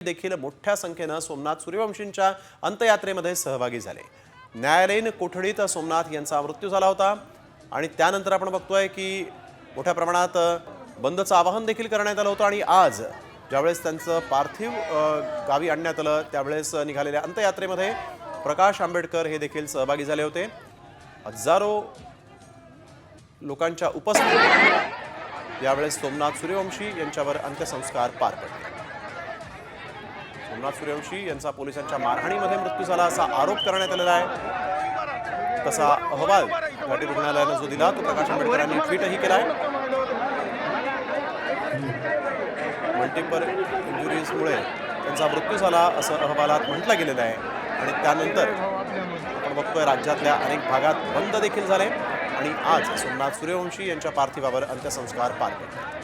देखील मोठ्या संख्येने सोमनाथ सूर्यवंशींच्या अंत्ययात्रेमध्ये सहभागी झाले। न्यायालयीन कोठडीत सोमनाथ यांचा मृत्यू झाला होता आणि त्यानंतर आपण बघतोय की मोठ्या प्रमाणात बंदचं आवाहन देखील करण्यात आलं होतं आणि आज ज्यावेळेस त्यांचं पार्थिव गावी आणण्यात आलं त्यावेळेस निघालेल्या अंत्ययात्रेमध्ये प्रकाश आंबेडकर हे देखील सहभागी झाले होते। हजारो लोकांच्या उपस्थितीत यावेळेस सोमनाथ सूर्यवंशी यांच्यावर अंत्यसंस्कार पार पडले। सोमनाथ सूर्यवंशी यांचा पोलिसांच्या मारहाणीमध्ये मृत्यू झाला असा आरोप करण्यात आलेला आहे। तसा अहवाल घाटी रुग्णालयाने जो दिला तो प्रकाश आंबेडकरांनी ट्विटही केलाय। मल्टिपल इंजुरीजमुळे त्यांचा मृत्यू झाला असं अहवालात म्हटलं गेलेलं आहे आणि त्यानंतर आपण बघतोय राज्यातल्या अनेक भागात बंद देखील झाले आणि आज सोमनाथ सूर्यवंशी यांच्या पार्थिवावर अंत्यसंस्कार पार पडले।